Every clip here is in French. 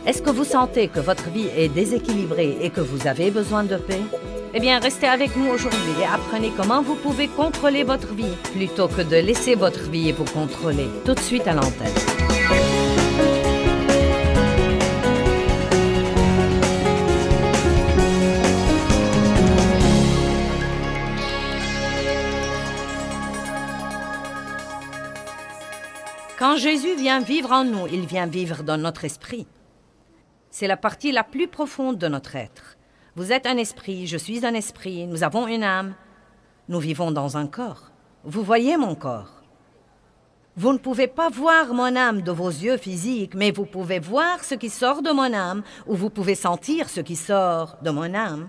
Est-ce que vous sentez que votre vie est déséquilibrée et que vous avez besoin de paix? Eh bien, restez avec nous aujourd'hui et apprenez comment vous pouvez contrôler votre vie plutôt que de laisser votre vie vous contrôler. Tout de suite à l'antenne. Quand Jésus vient vivre en nous, il vient vivre dans notre esprit. C'est la partie la plus profonde de notre être. Vous êtes un esprit, je suis un esprit, nous avons une âme. Nous vivons dans un corps. Vous voyez mon corps. Vous ne pouvez pas voir mon âme de vos yeux physiques, mais vous pouvez voir ce qui sort de mon âme, ou vous pouvez sentir ce qui sort de mon âme.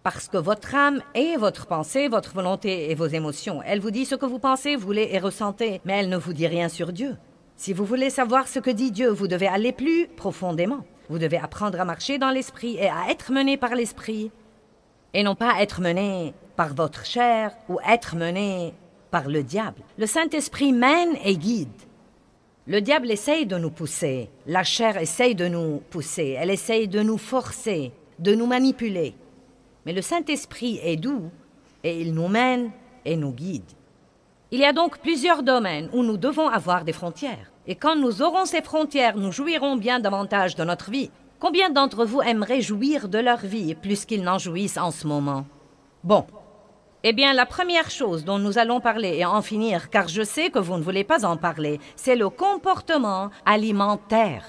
Parce que votre âme est votre pensée, votre volonté et vos émotions. Elle vous dit ce que vous pensez, voulez et ressentez, mais elle ne vous dit rien sur Dieu. Si vous voulez savoir ce que dit Dieu, vous devez aller plus profondément. Vous devez apprendre à marcher dans l'esprit et à être mené par l'esprit, et non pas être mené par votre chair ou être mené par le diable. Le Saint-Esprit mène et guide. Le diable essaye de nous pousser, la chair essaye de nous pousser, elle essaye de nous forcer, de nous manipuler. Mais le Saint-Esprit est doux et il nous mène et nous guide. Il y a donc plusieurs domaines où nous devons avoir des frontières. Et quand nous aurons ces frontières, nous jouirons bien davantage de notre vie. Combien d'entre vous aimeraient jouir de leur vie plus qu'ils n'en jouissent en ce moment? Bon. Eh bien, la première chose dont nous allons parler et en finir, car je sais que vous ne voulez pas en parler, c'est le comportement alimentaire.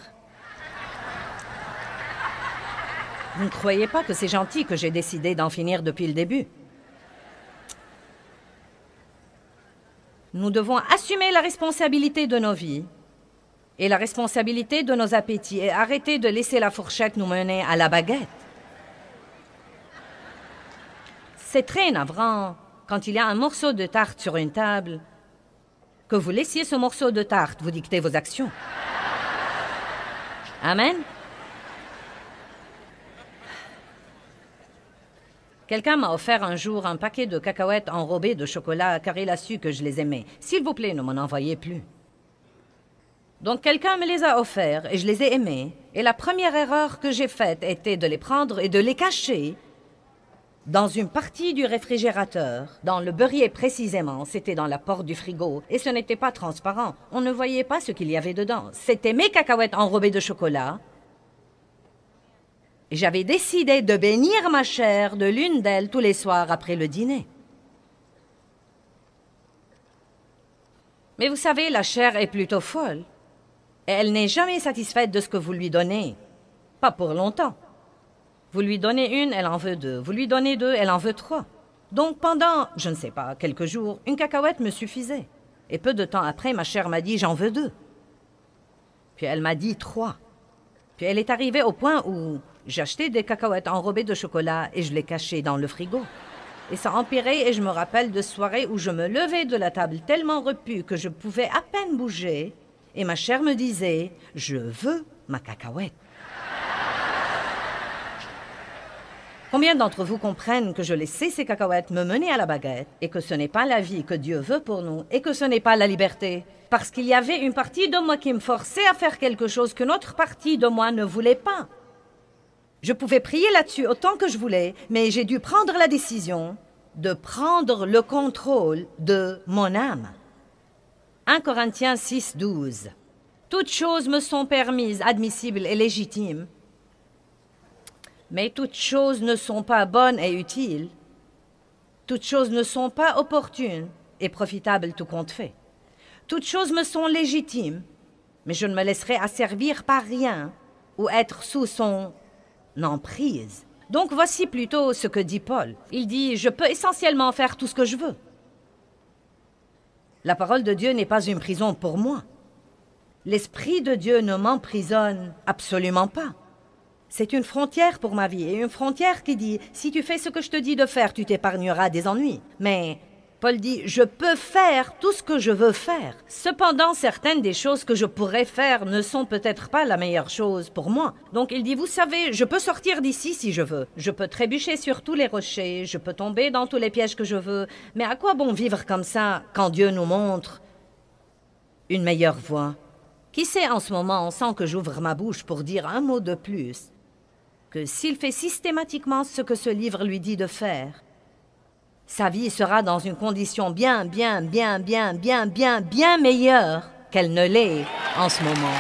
Vous ne croyez pas que c'est gentil que j'ai décidé d'en finir depuis le début? Nous devons assumer la responsabilité de nos vies et la responsabilité de nos appétits et arrêter de laisser la fourchette nous mener à la baguette. C'est très navrant, quand il y a un morceau de tarte sur une table, que vous laissiez ce morceau de tarte vous dicter vos actions. Amen? Quelqu'un m'a offert un jour un paquet de cacahuètes enrobées de chocolat car il a su que je les aimais. S'il vous plaît, ne m'en envoyez plus. Donc quelqu'un me les a offerts et je les ai aimés. Et la première erreur que j'ai faite était de les prendre et de les cacher dans une partie du réfrigérateur, dans le beurrier précisément. C'était dans la porte du frigo et ce n'était pas transparent. On ne voyait pas ce qu'il y avait dedans. C'était mes cacahuètes enrobées de chocolat. J'avais décidé de bénir ma chair de l'une d'elles tous les soirs après le dîner. Mais vous savez, la chair est plutôt folle. Et elle n'est jamais satisfaite de ce que vous lui donnez. Pas pour longtemps. Vous lui donnez une, elle en veut deux. Vous lui donnez deux, elle en veut trois. Donc pendant, je ne sais pas, quelques jours, une cacahuète me suffisait. Et peu de temps après, ma chair m'a dit « j'en veux deux ». Puis elle m'a dit « trois ». Puis elle est arrivée au point où j'achetais des cacahuètes enrobées de chocolat et je les cachais dans le frigo. Et ça empirait et je me rappelle de soirées où je me levais de la table tellement repue que je pouvais à peine bouger et ma chair me disait « je veux ma cacahuète ». Combien d'entre vous comprennent que je laissais ces cacahuètes me mener à la baguette et que ce n'est pas la vie que Dieu veut pour nous et que ce n'est pas la liberté? Parce qu'il y avait une partie de moi qui me forçait à faire quelque chose qu'une autre partie de moi ne voulait pas. Je pouvais prier là-dessus autant que je voulais, mais j'ai dû prendre la décision de prendre le contrôle de mon âme. 1 Corinthiens 6, 12. Toutes choses me sont permises, admissibles et légitimes, mais toutes choses ne sont pas bonnes et utiles. Toutes choses ne sont pas opportunes et profitables tout compte fait. Toutes choses me sont légitimes, mais je ne me laisserai asservir par rien ou être sous son emprise. Donc voici plutôt ce que dit Paul. Il dit « Je peux essentiellement faire tout ce que je veux ». La parole de Dieu n'est pas une prison pour moi. L'Esprit de Dieu ne m'emprisonne absolument pas. C'est une frontière pour ma vie, et une frontière qui dit « Si tu fais ce que je te dis de faire, tu t'épargneras des ennuis ». Mais Paul dit « Je peux faire tout ce que je veux faire ». Cependant, certaines des choses que je pourrais faire ne sont peut-être pas la meilleure chose pour moi. Donc il dit « Vous savez, je peux sortir d'ici si je veux. Je peux trébucher sur tous les rochers, je peux tomber dans tous les pièges que je veux. Mais à quoi bon vivre comme ça quand Dieu nous montre une meilleure voie? Qui sait en ce moment, sans que j'ouvre ma bouche pour dire un mot de plus, que s'il fait systématiquement ce que ce livre lui dit de faire, sa vie sera dans une condition bien meilleure qu'elle ne l'est en ce moment.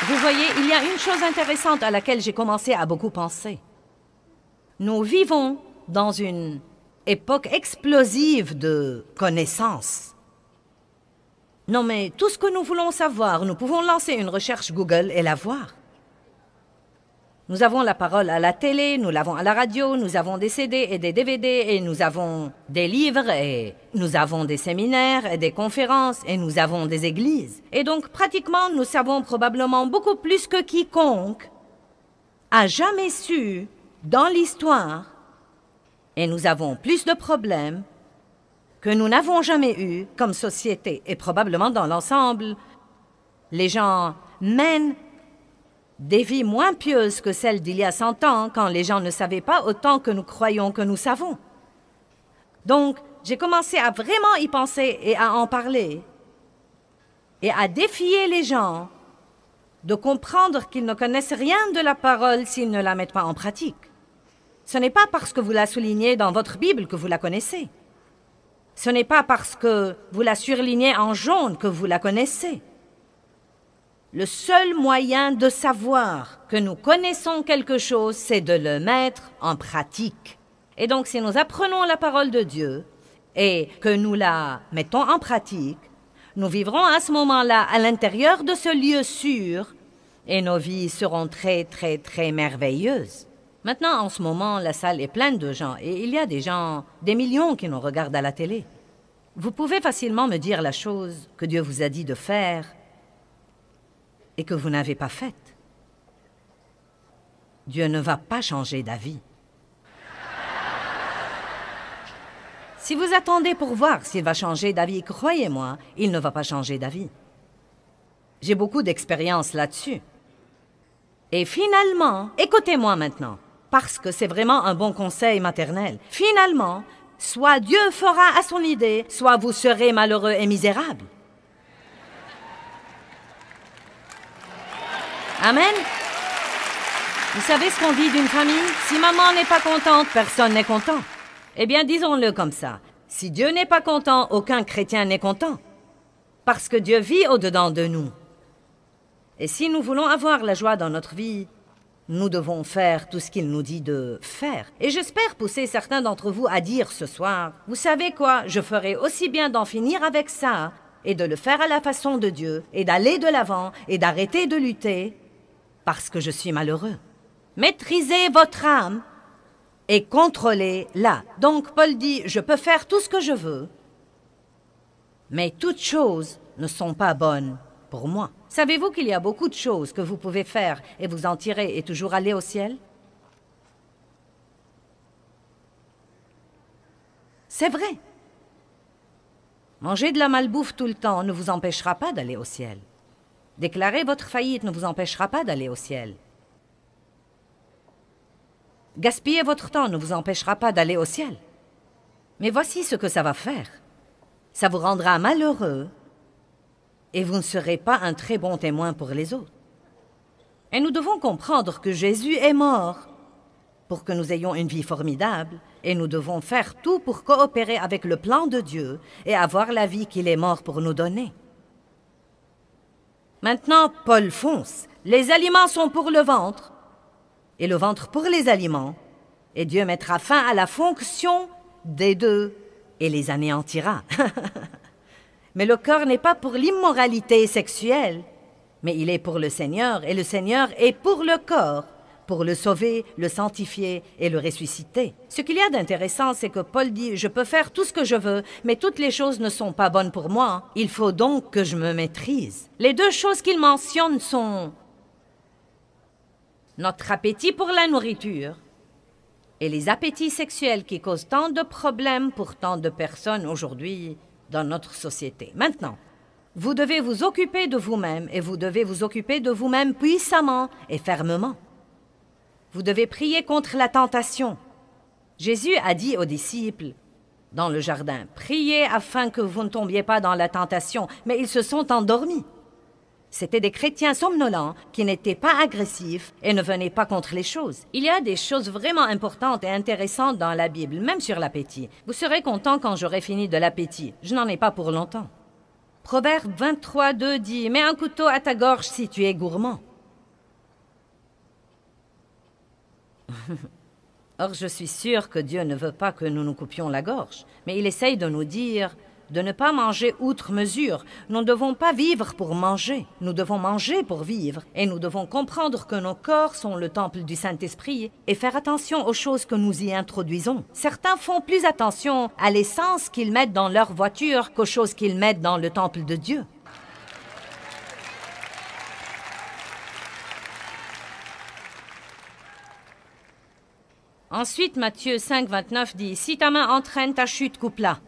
Vous voyez, il y a une chose intéressante à laquelle j'ai commencé à beaucoup penser. Nous vivons dans une époque explosive de connaissances. Non, mais tout ce que nous voulons savoir, nous pouvons lancer une recherche Google et la voir. Nous avons la parole à la télé, nous l'avons à la radio, nous avons des CD et des DVD, et nous avons des livres, et nous avons des séminaires et des conférences, et nous avons des églises. Et donc, pratiquement, nous savons probablement beaucoup plus que quiconque a jamais su dans l'histoire, et nous avons plus de problèmes que nous n'avons jamais eu comme société, et probablement dans l'ensemble, les gens mènent des vies moins pieuses que celles d'il y a 100 ans, quand les gens ne savaient pas autant que nous croyons que nous savons. Donc, j'ai commencé à vraiment y penser et à en parler, et à défier les gens de comprendre qu'ils ne connaissent rien de la parole s'ils ne la mettent pas en pratique. Ce n'est pas parce que vous la soulignez dans votre Bible que vous la connaissez. Ce n'est pas parce que vous la surlignez en jaune que vous la connaissez. Le seul moyen de savoir que nous connaissons quelque chose, c'est de le mettre en pratique. Et donc, si nous apprenons la parole de Dieu et que nous la mettons en pratique, nous vivrons à ce moment-là à l'intérieur de ce lieu sûr et nos vies seront très merveilleuses. Maintenant, en ce moment, la salle est pleine de gens et il y a des gens, des millions qui nous regardent à la télé. Vous pouvez facilement me dire la chose que Dieu vous a dit de faire et que vous n'avez pas faite. Dieu ne va pas changer d'avis. Si vous attendez pour voir s'il va changer d'avis, croyez-moi, il ne va pas changer d'avis. J'ai beaucoup d'expérience là-dessus. Et finalement, écoutez-moi maintenant, parce que c'est vraiment un bon conseil maternel. Finalement, soit Dieu fera à son idée, soit vous serez malheureux et misérable. Amen. Vous savez ce qu'on dit d'une famille? Si maman n'est pas contente, personne n'est content. Eh bien, disons-le comme ça. Si Dieu n'est pas content, aucun chrétien n'est content. Parce que Dieu vit au-dedans de nous. Et si nous voulons avoir la joie dans notre vie, nous devons faire tout ce qu'il nous dit de faire. Et j'espère pousser certains d'entre vous à dire ce soir, « Vous savez quoi, je ferai aussi bien d'en finir avec ça, et de le faire à la façon de Dieu, et d'aller de l'avant, et d'arrêter de lutter, parce que je suis malheureux. » Maîtrisez votre âme et contrôlez-la. Donc Paul dit, « Je peux faire tout ce que je veux, mais toutes choses ne sont pas bonnes pour moi. » Savez-vous qu'il y a beaucoup de choses que vous pouvez faire et vous en tirer et toujours aller au ciel? C'est vrai. Manger de la malbouffe tout le temps ne vous empêchera pas d'aller au ciel. Déclarer votre faillite ne vous empêchera pas d'aller au ciel. Gaspiller votre temps ne vous empêchera pas d'aller au ciel. Mais voici ce que ça va faire. Ça vous rendra malheureux et vous ne serez pas un très bon témoin pour les autres. Et nous devons comprendre que Jésus est mort pour que nous ayons une vie formidable et nous devons faire tout pour coopérer avec le plan de Dieu et avoir la vie qu'il est mort pour nous donner. Maintenant, Paul fonce. Les aliments sont pour le ventre et le ventre pour les aliments, et Dieu mettra fin à la fonction des deux et les anéantira. Mais le corps n'est pas pour l'immoralité sexuelle, mais il est pour le Seigneur, et le Seigneur est pour le corps, pour le sauver, le sanctifier et le ressusciter. Ce qu'il y a d'intéressant, c'est que Paul dit « Je peux faire tout ce que je veux, mais toutes les choses ne sont pas bonnes pour moi. Il faut donc que je me maîtrise. » Les deux choses qu'il mentionne sont notre appétit pour la nourriture et les appétits sexuels qui causent tant de problèmes pour tant de personnes aujourd'hui dans notre société. Maintenant, vous devez vous occuper de vous-même et vous devez vous occuper de vous-même puissamment et fermement. Vous devez prier contre la tentation. Jésus a dit aux disciples, « dans le jardin. Priez afin que vous ne tombiez pas dans la tentation. Mais ils se sont endormis. C'étaient des chrétiens somnolents qui n'étaient pas agressifs et ne venaient pas contre les choses. Il y a des choses vraiment importantes et intéressantes dans la Bible, même sur l'appétit. Vous serez content quand j'aurai fini de l'appétit. Je n'en ai pas pour longtemps. Proverbe 23, 2 dit « Mets un couteau à ta gorge si tu es gourmand. » Or, je suis sûre que Dieu ne veut pas que nous nous coupions la gorge, mais il essaye de nous dire de ne pas manger outre mesure. Nous ne devons pas vivre pour manger, nous devons manger pour vivre, et nous devons comprendre que nos corps sont le temple du Saint-Esprit et faire attention aux choses que nous y introduisons. Certains font plus attention à l'essence qu'ils mettent dans leur voiture qu'aux choses qu'ils mettent dans le temple de Dieu. Ensuite, Matthieu 5, 29 dit « Si ta main entraîne ta chute, coupe-la.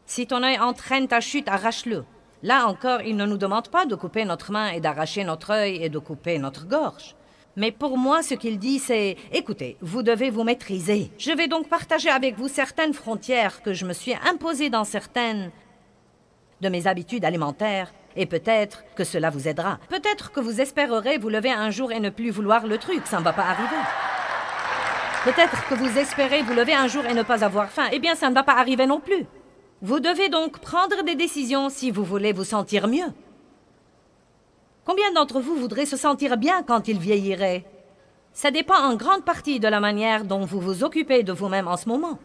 Si ton œil entraîne ta chute, arrache-le. » Là encore, il ne nous demande pas de couper notre main et d'arracher notre œil et de couper notre gorge. Mais pour moi, ce qu'il dit, c'est « Écoutez, vous devez vous maîtriser. Je vais donc partager avec vous certaines frontières que je me suis imposées dans certaines de mes habitudes alimentaires. Et peut-être que cela vous aidera. Peut-être que vous espérerez vous lever un jour et ne plus vouloir le truc. Ça ne va pas arriver. Peut-être que vous espérez vous lever un jour et ne pas avoir faim. Eh bien, ça ne va pas arriver non plus. Vous devez donc prendre des décisions si vous voulez vous sentir mieux. Combien d'entre vous voudraient se sentir bien quand ils vieilliraient? Ça dépend en grande partie de la manière dont vous vous occupez de vous-même en ce moment.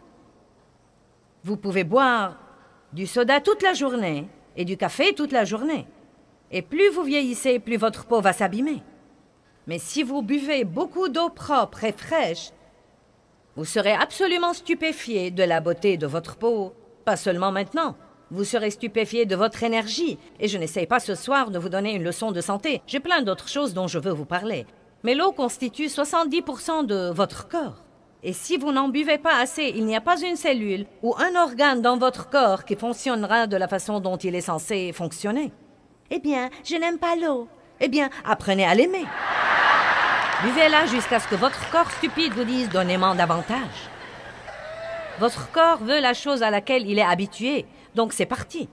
Vous pouvez boire du soda toute la journée et du café toute la journée. Et plus vous vieillissez, plus votre peau va s'abîmer. Mais si vous buvez beaucoup d'eau propre et fraîche, vous serez absolument stupéfié de la beauté de votre peau. Pas seulement maintenant. Vous serez stupéfié de votre énergie. Et je n'essaie pas ce soir de vous donner une leçon de santé. J'ai plein d'autres choses dont je veux vous parler. Mais l'eau constitue 70% de votre corps. Et si vous n'en buvez pas assez, il n'y a pas une cellule ou un organe dans votre corps qui fonctionnera de la façon dont il est censé fonctionner. Eh bien, je n'aime pas l'eau. Eh bien, apprenez à l'aimer. Buvez-la jusqu'à ce que votre corps stupide vous dise « donnez-moi davantage ». Votre corps veut la chose à laquelle il est habitué, donc c'est parti.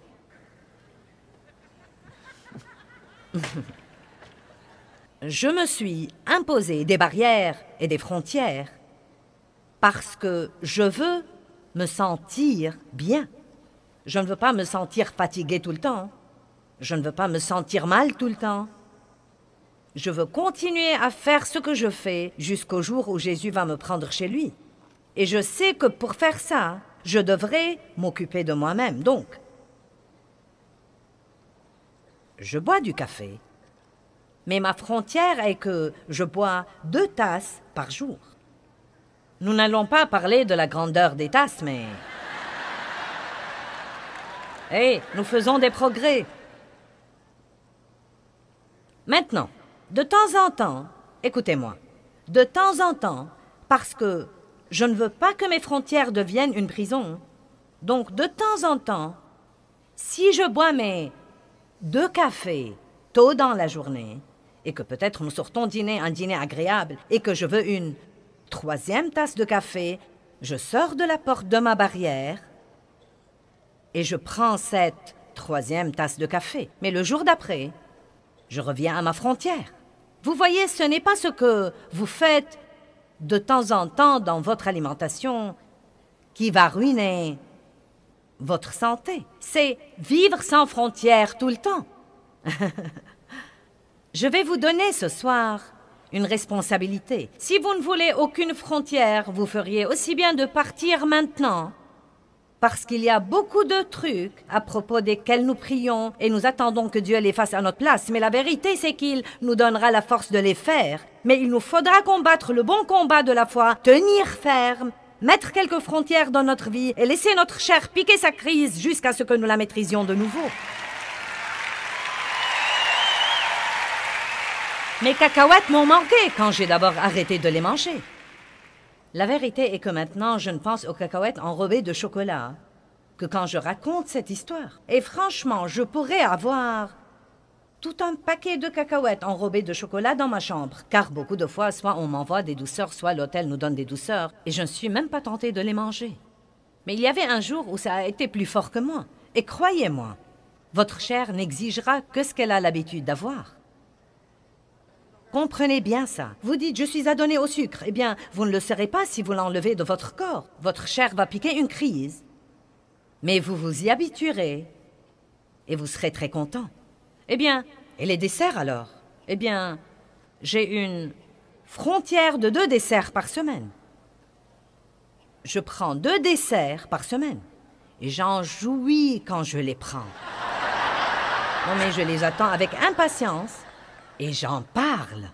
Je me suis imposé des barrières et des frontières parce que je veux me sentir bien. Je ne veux pas me sentir fatigué tout le temps. Je ne veux pas me sentir mal tout le temps. Je veux continuer à faire ce que je fais jusqu'au jour où Jésus va me prendre chez lui. Et je sais que pour faire ça, je devrais m'occuper de moi-même. Donc, je bois du café, mais ma frontière est que je bois 2 tasses par jour. Nous n'allons pas parler de la grandeur des tasses, mais... Hé, nous faisons des progrès. Maintenant, de temps en temps, écoutez-moi, de temps en temps, parce que je ne veux pas que mes frontières deviennent une prison, donc de temps en temps, si je bois mes 2 cafés tôt dans la journée, et que peut-être nous sortons dîner un dîner agréable, et que je veux une 3e tasse de café, je sors de la porte de ma barrière, et je prends cette 3e tasse de café. Mais le jour d'après, je reviens à ma frontière. Vous voyez, ce n'est pas ce que vous faites de temps en temps dans votre alimentation qui va ruiner votre santé. C'est vivre sans frontières tout le temps. Je vais vous donner ce soir une responsabilité. Si vous ne voulez aucune frontière, vous feriez aussi bien de partir maintenant. Parce qu'il y a beaucoup de trucs à propos desquels nous prions et nous attendons que Dieu les fasse à notre place. Mais la vérité, c'est qu'il nous donnera la force de les faire. Mais il nous faudra combattre le bon combat de la foi, tenir ferme, mettre quelques frontières dans notre vie et laisser notre chair piquer sa crise jusqu'à ce que nous la maîtrisions de nouveau. Mes cacahuètes m'ont manqué quand j'ai d'abord arrêté de les manger. La vérité est que maintenant, je ne pense aux cacahuètes enrobées de chocolat que quand je raconte cette histoire. Et franchement, je pourrais avoir tout un paquet de cacahuètes enrobées de chocolat dans ma chambre. Car beaucoup de fois, soit on m'envoie des douceurs, soit l'hôtel nous donne des douceurs. Et je ne suis même pas tentée de les manger. Mais il y avait un jour où ça a été plus fort que moi. Et croyez-moi, votre chair n'exigera que ce qu'elle a l'habitude d'avoir. Comprenez bien ça. Vous dites « je suis adonné au sucre ». Eh bien, vous ne le serez pas si vous l'enlevez de votre corps. Votre chair va piquer une crise. Mais vous vous y habituerez et vous serez très content. Eh bien, et les desserts alors? Eh bien, j'ai une frontière de 2 desserts par semaine. Je prends 2 desserts par semaine et j'en jouis quand je les prends. Non mais je les attends avec impatience et j'en parle.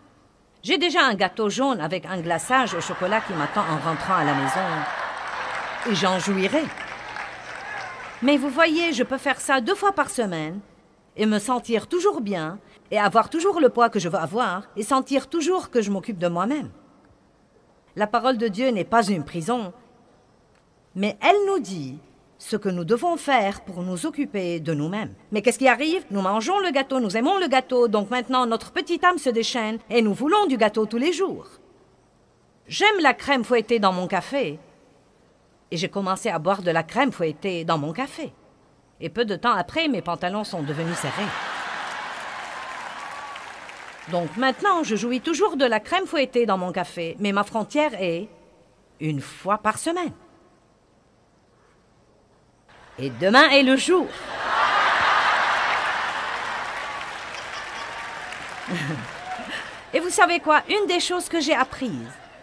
J'ai déjà un gâteau jaune avec un glaçage au chocolat qui m'attend en rentrant à la maison et j'en jouirai. Mais vous voyez, je peux faire ça 2 fois par semaine et me sentir toujours bien et avoir toujours le poids que je veux avoir et sentir toujours que je m'occupe de moi-même. La parole de Dieu n'est pas une prison, mais elle nous dit ce que nous devons faire pour nous occuper de nous-mêmes. Mais qu'est-ce qui arrive? Nous mangeons le gâteau, nous aimons le gâteau, donc maintenant notre petite âme se déchaîne et nous voulons du gâteau tous les jours. J'aime la crème fouettée dans mon café et j'ai commencé à boire de la crème fouettée dans mon café. Et peu de temps après, mes pantalons sont devenus serrés. Donc maintenant, je jouis toujours de la crème fouettée dans mon café, mais ma frontière est 1 fois par semaine. Et demain est le jour. Et vous savez quoi? Une des choses que j'ai apprises,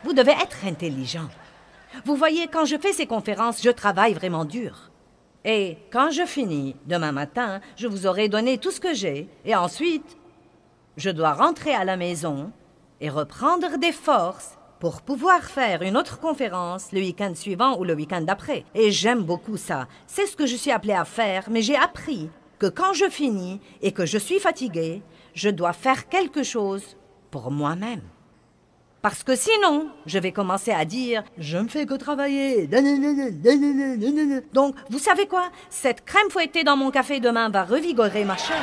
vous devez être intelligent. Vous voyez, quand je fais ces conférences, je travaille vraiment dur. Et quand je finis, demain matin, je vous aurai donné tout ce que j'ai. Et ensuite, je dois rentrer à la maison et reprendre des forces pour pouvoir faire une autre conférence le week-end suivant ou le week-end d'après. Et j'aime beaucoup ça. C'est ce que je suis appelée à faire, mais j'ai appris que quand je finis et que je suis fatiguée, je dois faire quelque chose pour moi-même. Parce que sinon, je vais commencer à dire « je ne fais que travailler ». Donc, vous savez quoi? Cette crème fouettée dans mon café demain va revigorer ma chair.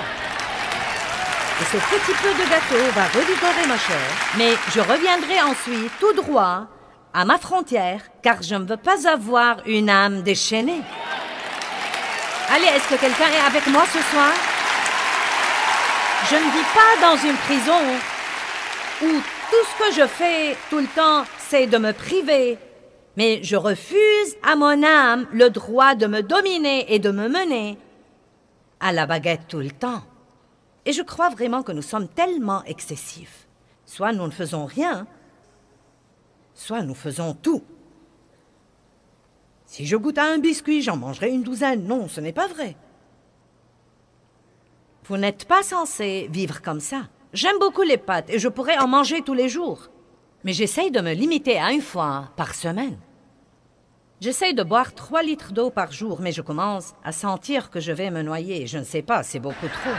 Et ce petit peu de gâteau va revigorer ma chair. Mais je reviendrai ensuite tout droit à ma frontière, car je ne veux pas avoir une âme déchaînée. Allez, est-ce que quelqu'un est avec moi ce soir? Je ne vis pas dans une prison où tout ce que je fais tout le temps, c'est de me priver. Mais je refuse à mon âme le droit de me dominer et de me mener à la baguette tout le temps. Et je crois vraiment que nous sommes tellement excessifs. Soit nous ne faisons rien, soit nous faisons tout. Si je goûte à un biscuit, j'en mangerai une douzaine. Non, ce n'est pas vrai. Vous n'êtes pas censé vivre comme ça. J'aime beaucoup les pâtes et je pourrais en manger tous les jours. Mais j'essaye de me limiter à 1 fois par semaine. J'essaye de boire 3 litres d'eau par jour, mais je commence à sentir que je vais me noyer. Je ne sais pas, c'est beaucoup trop.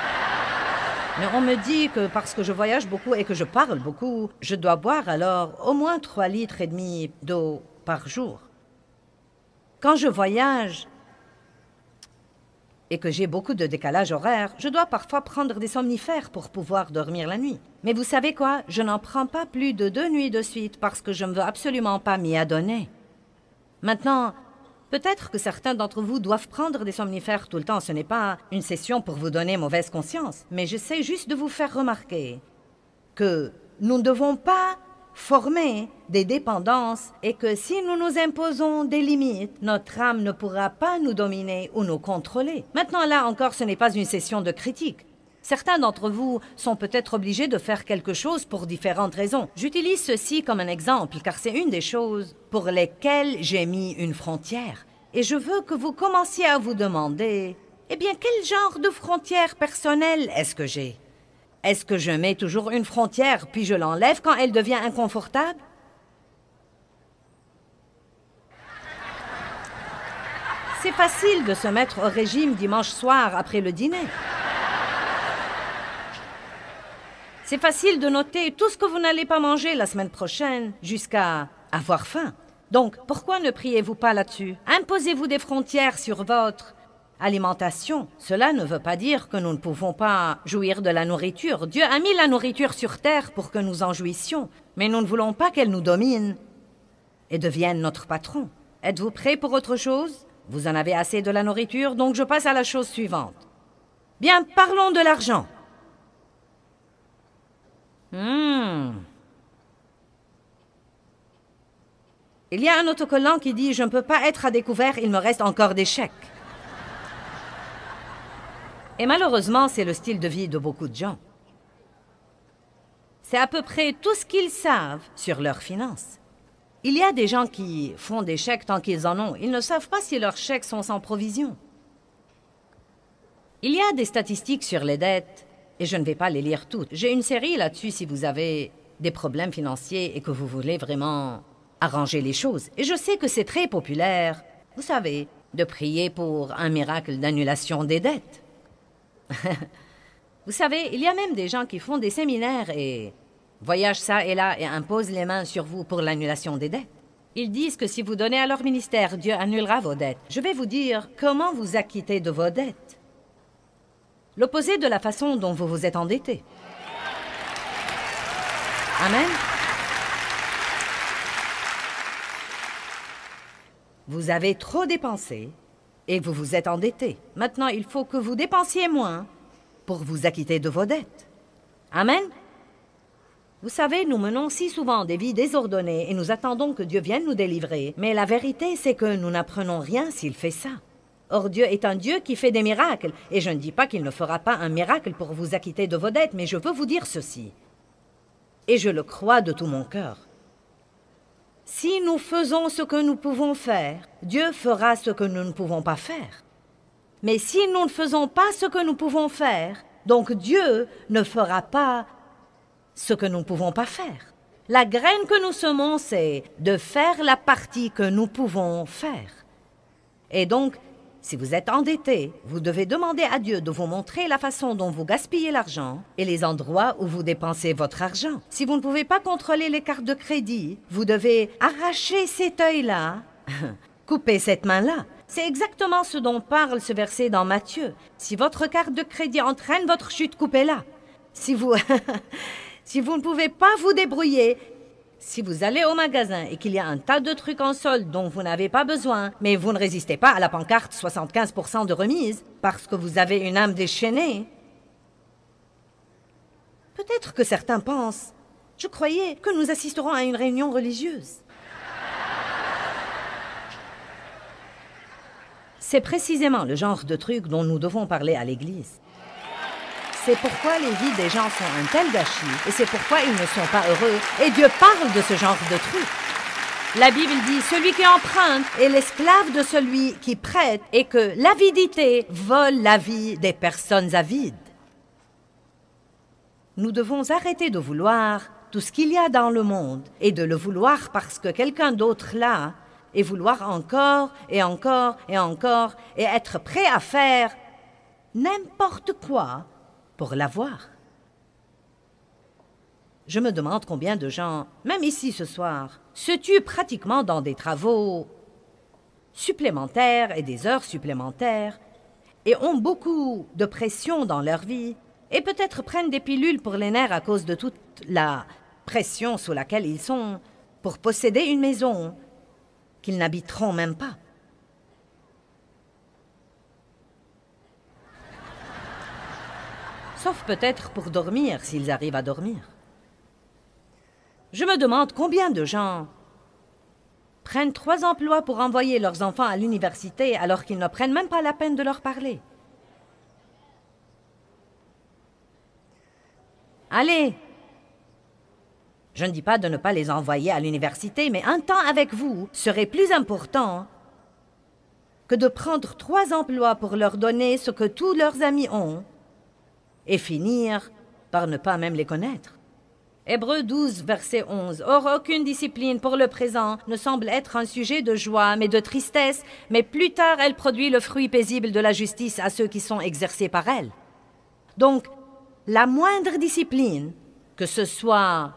Mais on me dit que parce que je voyage beaucoup et que je parle beaucoup, je dois boire alors au moins 3,5 litres d'eau par jour. Quand je voyage et que j'ai beaucoup de décalage horaire, je dois parfois prendre des somnifères pour pouvoir dormir la nuit. Mais vous savez quoi? Je n'en prends pas plus de 2 nuits de suite parce que je ne veux absolument pas m'y adonner. Maintenant, peut-être que certains d'entre vous doivent prendre des somnifères tout le temps. Ce n'est pas une session pour vous donner mauvaise conscience, mais j'essaie juste de vous faire remarquer que nous ne devons pas former des dépendances et que si nous nous imposons des limites, notre âme ne pourra pas nous dominer ou nous contrôler. Maintenant, là encore, ce n'est pas une session de critique. Certains d'entre vous sont peut-être obligés de faire quelque chose pour différentes raisons. J'utilise ceci comme un exemple, car c'est une des choses pour lesquelles j'ai mis une frontière. Et je veux que vous commenciez à vous demander, eh bien, quel genre de frontière personnelle est-ce que j'ai? Est-ce que je mets toujours une frontière, puis je l'enlève quand elle devient inconfortable? C'est facile de se mettre au régime dimanche soir après le dîner. C'est facile de noter tout ce que vous n'allez pas manger la semaine prochaine jusqu'à avoir faim. Donc, pourquoi ne priez-vous pas là-dessus? Imposez-vous des frontières sur votre alimentation. Cela ne veut pas dire que nous ne pouvons pas jouir de la nourriture. Dieu a mis la nourriture sur terre pour que nous en jouissions, mais nous ne voulons pas qu'elle nous domine et devienne notre patron. Êtes-vous prêts pour autre chose? Vous en avez assez de la nourriture, donc je passe à la chose suivante. Bien, parlons de l'argent. Il y a un autocollant qui dit « Je ne peux pas être à découvert, il me reste encore des chèques. » Et malheureusement, c'est le style de vie de beaucoup de gens. C'est à peu près tout ce qu'ils savent sur leurs finances. Il y a des gens qui font des chèques tant qu'ils en ont. Ils ne savent pas si leurs chèques sont sans provision. Il y a des statistiques sur les dettes, et je ne vais pas les lire toutes. J'ai une série là-dessus si vous avez des problèmes financiers et que vous voulez vraiment arranger les choses. Et je sais que c'est très populaire, vous savez, de prier pour un miracle d'annulation des dettes. Vous savez, il y a même des gens qui font des séminaires et voyagent ça et là et imposent les mains sur vous pour l'annulation des dettes. Ils disent que si vous donnez à leur ministère, Dieu annulera vos dettes. Je vais vous dire comment vous acquitter de vos dettes. L'opposé de la façon dont vous vous êtes endetté. Amen. Vous avez trop dépensé et vous vous êtes endetté. Maintenant, il faut que vous dépensiez moins pour vous acquitter de vos dettes. Amen. Vous savez, nous menons si souvent des vies désordonnées et nous attendons que Dieu vienne nous délivrer. Mais la vérité, c'est que nous n'apprenons rien s'il fait ça. Or, Dieu est un Dieu qui fait des miracles. Et je ne dis pas qu'il ne fera pas un miracle pour vous acquitter de vos dettes, mais je veux vous dire ceci. Et je le crois de tout mon cœur. Si nous faisons ce que nous pouvons faire, Dieu fera ce que nous ne pouvons pas faire. Mais si nous ne faisons pas ce que nous pouvons faire, donc Dieu ne fera pas ce que nous ne pouvons pas faire. La graine que nous semons, c'est de faire la partie que nous pouvons faire. Et donc, si vous êtes endetté, vous devez demander à Dieu de vous montrer la façon dont vous gaspillez l'argent et les endroits où vous dépensez votre argent. Si vous ne pouvez pas contrôler les cartes de crédit, vous devez arracher cet œil-là, couper cette main-là. C'est exactement ce dont parle ce verset dans Matthieu. Si votre carte de crédit entraîne votre chute, coupez-la. Si vous... si vous ne pouvez pas vous débrouiller, si vous allez au magasin et qu'il y a un tas de trucs en solde dont vous n'avez pas besoin, mais vous ne résistez pas à la pancarte 75% de remise parce que vous avez une âme déchaînée, peut-être que certains pensent, je croyais que nous assisterons à une réunion religieuse. C'est précisément le genre de truc dont nous devons parler à l'Église. C'est pourquoi les vies des gens sont un tel gâchis, et c'est pourquoi ils ne sont pas heureux. Et Dieu parle de ce genre de truc. La Bible dit, celui qui emprunte est l'esclave de celui qui prête, et que l'avidité vole la vie des personnes avides. Nous devons arrêter de vouloir tout ce qu'il y a dans le monde, et de le vouloir parce que quelqu'un d'autre l'a, et vouloir encore, et encore, et encore, et être prêt à faire n'importe quoi pour l'avoir. Je me demande combien de gens, même ici ce soir, se tuent pratiquement dans des travaux supplémentaires et des heures supplémentaires et ont beaucoup de pression dans leur vie et peut-être prennent des pilules pour les nerfs à cause de toute la pression sous laquelle ils sont pour posséder une maison qu'ils n'habiteront même pas. Sauf peut-être pour dormir, s'ils arrivent à dormir. Je me demande combien de gens prennent 3 emplois pour envoyer leurs enfants à l'université alors qu'ils ne prennent même pas la peine de leur parler. Allez! Je ne dis pas de ne pas les envoyer à l'université, mais un temps avec vous serait plus important que de prendre 3 emplois pour leur donner ce que tous leurs amis ont et finir par ne pas même les connaître. Hébreux 12, verset 11. Or, aucune discipline pour le présent ne semble être un sujet de joie, mais de tristesse, mais plus tard elle produit le fruit paisible de la justice à ceux qui sont exercés par elle. Donc, la moindre discipline, que ce soit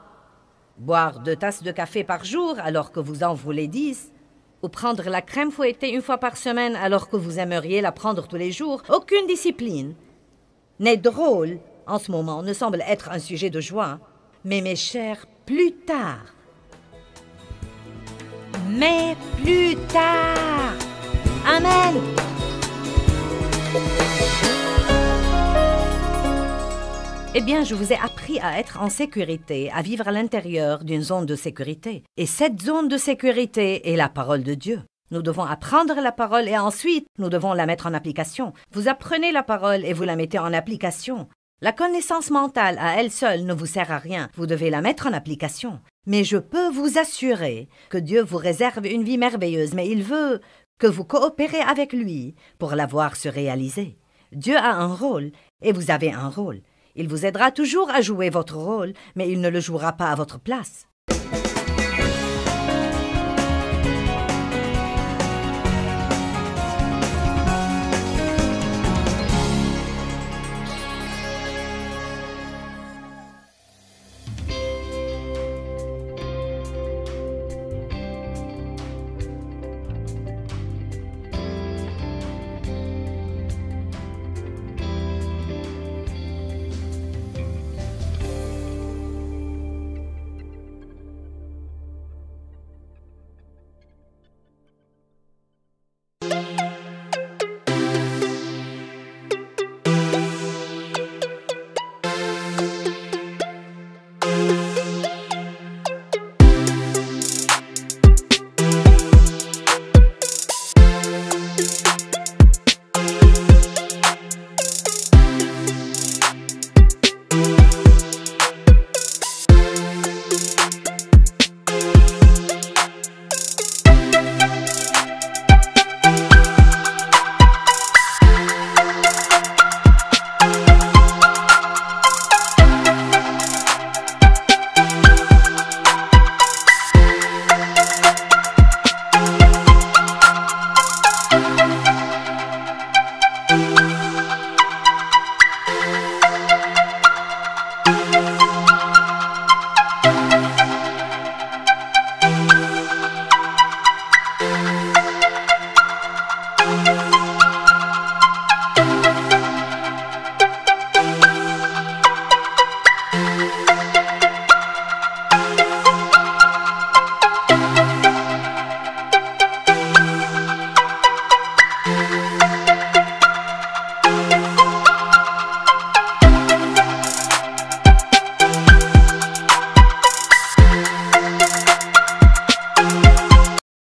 boire 2 tasses de café par jour alors que vous en voulez 10, ou prendre la crème fouettée 1 fois par semaine alors que vous aimeriez la prendre tous les jours, aucune discipline n'est drôle en ce moment, ne semble être un sujet de joie. Mais mes chers, plus tard, Amen. Eh bien, je vous ai appris à être en sécurité, à vivre à l'intérieur d'une zone de sécurité. Et cette zone de sécurité est la parole de Dieu. Nous devons apprendre la parole et ensuite, nous devons la mettre en application. Vous apprenez la parole et vous la mettez en application. La connaissance mentale à elle seule ne vous sert à rien. Vous devez la mettre en application. Mais je peux vous assurer que Dieu vous réserve une vie merveilleuse, mais il veut que vous coopérez avec lui pour la voir se réaliser. Dieu a un rôle et vous avez un rôle. Il vous aidera toujours à jouer votre rôle, mais il ne le jouera pas à votre place.